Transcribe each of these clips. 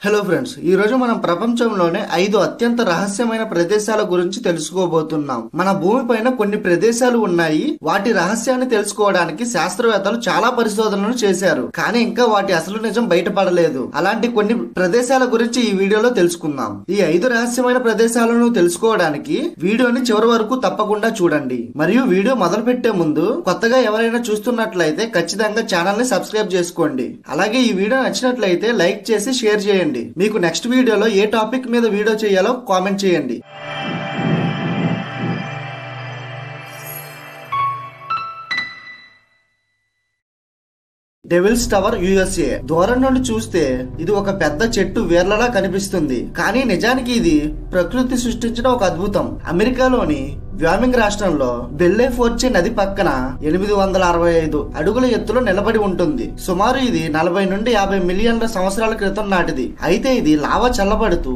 Hello friends, ఈ రోజు మనం ప్రపంచంలోనే 5 అత్యంత రహస్యమైన ప్రదేశాల గురించి తెలుసుకోబోతున్నాం. మన భూమిపైన కొన్ని ప్రదేశాలు ఉన్నాయి. వాటి రహస్యాన్ని తెలుసుకోవడానికి శాస్త్రవేత్తలు చాలా పరిశోధనలు చేశారు, కానీ ఇంకా వాటి అసలు నిజం బయటపడలేదు. అలాంటి కొన్ని ప్రదేశాల గురించి ఈ వీడియోలో తెలుసుకుందాం. ఈ 5 రహస్యమైన ప్రదేశాలను తెలుసుకోవడానికి వీడియోని చివరి వరకు తప్పకుండా చూడండి. మరియు వీడియో మొదలు పెట్టే ముందు కొత్తగా ఎవరైనా చూస్తున్నట్లయితే ఖచ్చితంగా ఛానల్ ని సబ్స్క్రైబ్ చేసుకోండి. అలాగే ఈ వీడియో నచ్చినట్లయితే లైక్ చేసి షేర్ చేయండి. మీకు నెక్స్ట్ వీడియోలో ఏ టాపిక్ మీద వీడియో చేయాలో కామెంట్ చేయండి. Devils Tower USA. దూరం నుండి చూస్తే ఇది ఒక పెద్ద చెట్టు వేర్లలా కనిపిస్తుంది, కానీ నిజానికి ఇది ప్రకృతి సృష్టించిన ఒక అద్భుతం. అమెరికాలోని వ్యామింగ్ రాష్ట్రంలో బెల్లే ఫోర్చే నది పక్కన 865 అడుగుల ఎత్తులో నిలబడి ఉంటుంది. సుమారు ఇది 40 నుండి 50 మిలియన్ల సంవత్సరాల క్రితం నాటిది. అయితే ఇది లావా చల్లబడుతూ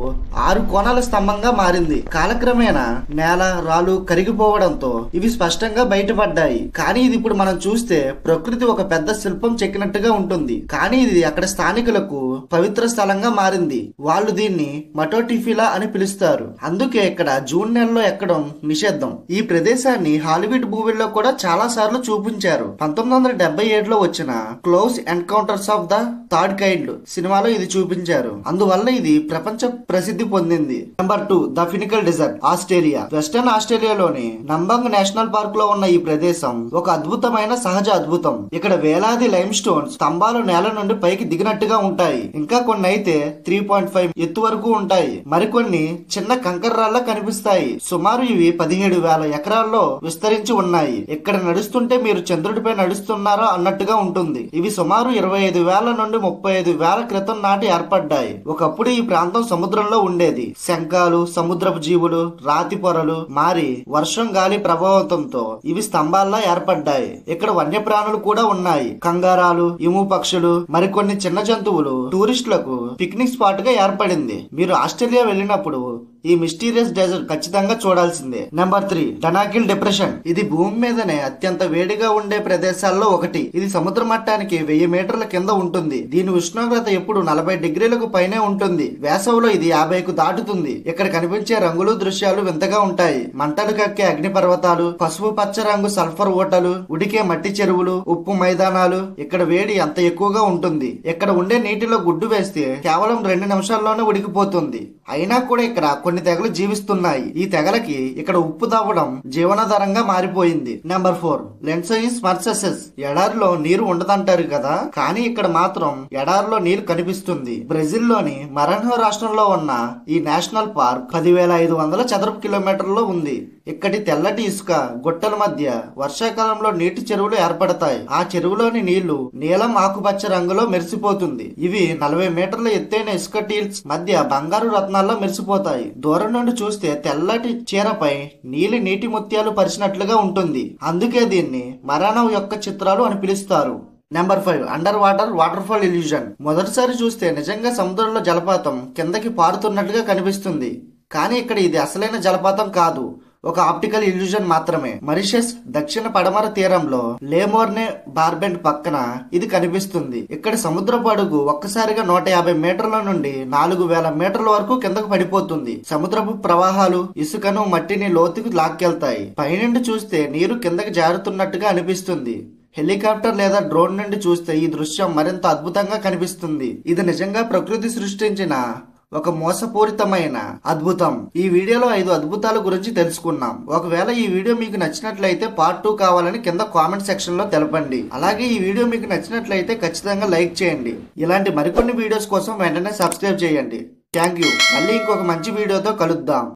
6 కోణాల స్తంభంగా మారింది. కాలక్రమేణా నేల రాళ్ళు కరిగిపోవడంతో ఇవి స్పష్టంగా బయటపడ్డాయి. కానీ ఇది ఇప్పుడు మనం చూస్తే ప్రకృతి ఒక పెద్ద శిల్పం చెక్కినట్టుగా ఉంటుంది. కానీ ఇది అక్కడ స్థానికులకు పవిత్ర స్థలంగా మారింది. వాళ్ళు దీన్ని మటోటిఫిలా అని పిలుస్తారు. అందుకే ఇక్కడ జూన్ నెలలో ఎక్కడం నిషేధం. ఈ ప్రదేశాన్ని హాలీవుడ్ మూవీల్లో కూడా చాలా సార్లు చూపించారు. 1977లో వచ్చిన close encounters of the third kind సినిమాలో ఇది చూపించారు. అందువల్ల ఇది ప్రపంచ ప్రసిద్ధి పొందింది. Number 2, the Pinnacle Desert, Australia. Western ఆస్ట్రేలియాలోని నంబంగ్ నేషనల్ పార్క్ లో ఉన్న ఈ ప్రదేశం ఒక అద్భుతమైన సహజ అద్భుతం. ఇక్కడ వేలాది లైమ్ స్టోన్స్ స్తంభాలు నేల నుండి పైకి దిగినట్టుగా ఉంటాయి. ఇంకా కొన్ని అయితే 3.5 ఎత్తు వరకు ఉంటాయి. మరికొన్ని చిన్న కంకర రాళ్ళ కనిపిస్తాయి. సుమారు ఇవి 17,000 ఎకరాల్లో విస్తరించి ఉన్నాయి. ఇక్కడ నడుస్తుంటే మీరు చంద్రుడిపై నడుస్తున్నారో అన్నట్టుగా ఉంటుంది. ఇవి సుమారు 25,000 నుండి 35,000 క్రితం నాటి ఏర్పడ్డాయి. ఒకప్పుడు ఈ ప్రాంతం సముద్రంలో ఉండేది. శంఖాలు, సముద్రపు జీవులు, రాతి పొరలు మారి వర్షం గాలి ప్రభావంతో ఇవి స్తంభాల్లా ఏర్పడ్డాయి. ఇక్కడ వన్యప్రాణులు కూడా ఉన్నాయి. కంగారాలు, ఇము పక్షులు, మరికొన్ని చిన్న జంతువులు టూరిస్టులకు పిక్నిక్ స్పాట్ గా ఏర్పడింది. మీరు ఆస్ట్రేలియా వెళ్ళినప్పుడు ఈ మిస్టీరియస్ డెజర్ట్ ఖచ్చితంగా చూడాల్సిందే. Number 3, Danakil Depression. ఇది భూమి మీదనే అత్యంత వేడిగా ఉండే ప్రదేశాల్లో ఒకటి. ఇది సముద్ర మట్టానికి 1000 మీటర్ల కింద ఉంటుంది. దీని ఉష్ణోగ్రత ఎప్పుడు 40 డిగ్రీలకు పైనే ఉంటుంది. వేసవిలో ఇది 50కు దాటుతుంది. ఇక్కడ కనిపించే రంగులు, దృశ్యాలు వింతగా ఉంటాయి. మంటలు కక్కే అగ్నిపర్వతాలు, పసుపు పచ్చ రంగు సల్ఫర్ ఓటలు, ఉడికే మట్టి చెరువులు, ఉప్పు మైదానాలు. ఇక్కడ వేడి అంత ఎక్కువగా ఉంటుంది. ఇక్కడ ఉండే నీటిలో గుడ్డు వేస్తే కేవలం 2 నిమిషాల్లోనే ఉడికిపోతుంది. అయినా కూడా ఇక్కడ కొన్ని తెగలు జీవిస్తున్నాయి. ఈ తెగలకి ఇక్కడ ఉప్పు తవ్వడం జీవనాధారంగా మారిపోయింది. నెంబర్ 4, లెన్సయిస్ మర్సెసెస్. ఎడారిలో నీరు ఉండదంటారు కదా, కానీ ఇక్కడ మాత్రం ఎడారిలో నీరు కనిపిస్తుంది. బ్రెజిల్ లోని మరన్హో రాష్ట్రంలో ఉన్న ఈ నేషనల్ పార్క్ 10,500 చదరపు కిలోమీటర్లలో ఉంది. ఇక్కడి తెల్లటి ఇసుక గుట్టల మధ్య వర్షాకాలంలో నీటి చెరువులు ఏర్పడతాయి. ఆ చెరువులోని నీళ్లు నీలం ఆకుపచ్చ రంగులో మెరిసిపోతుంది. ఇవి 40 మీటర్ల ఎత్తైన ఇసుక టీల్స్ మధ్య బంగారు రత్నాల్లో మెరిసిపోతాయి. దూరం నుండి చూస్తే తెల్లటి చీరపై నీటి ముత్యాలు పరిచినట్లుగా ఉంటుంది. అందుకే దీన్ని మరానో యొక్క చిత్రాలు అని పిలుస్తారు. Number 5, under water fall illusion. మొదటిసారి చూస్తే నిజంగా సముద్రంలో జలపాతం కిందకి పారుతున్నట్టుగా కనిపిస్తుంది. కానీ ఇక్కడ ఇది అసలైన జలపాతం కాదు, ఒక ఆప్టికల్ ఇల్యూజన్ మాత్రమే. మరిషస్ దక్షిణ పడమర తీరంలో లేమోర్నే బార్బెండ్ పక్కన ఇది కనిపిస్తుంది. ఇక్కడ సముద్రపు అడుగు ఒక్కసారిగా 150 మీటర్ల నుండి 4,000 మీటర్ల వరకు కిందకు పడిపోతుంది. సముద్రపు ప్రవాహాలు ఇసుకను, మట్టిని లోతుకు లాక్కెళ్తాయి. పైనుండి చూస్తే నీరు కిందకి జారుతున్నట్టుగా అనిపిస్తుంది. హెలికాప్టర్ లేదా డ్రోన్ నుండి చూస్తే ఈ దృశ్యం మరింత అద్భుతంగా కనిపిస్తుంది. ఇది నిజంగా ప్రకృతి సృష్టించిన ఒక మోసపూరితమైన అద్భుతం. ఈ వీడియోలో 5 అద్భుతాల గురించి తెలుసుకున్నాం. ఒకవేళ ఈ వీడియో మీకు నచ్చినట్లయితే పార్ట్ 2 కావాలని కింద కామెంట్ సెక్షన్ లో తెలపండి. అలాగే ఈ వీడియో మీకు నచ్చినట్లయితే ఖచ్చితంగా లైక్ చేయండి. ఇలాంటి మరికొన్ని వీడియోస్ కోసం వెంటనే సబ్స్క్రైబ్ చేయండి. Thank you. మళ్ళీ ఇంకొక మంచి వీడియోతో కలుద్దాం.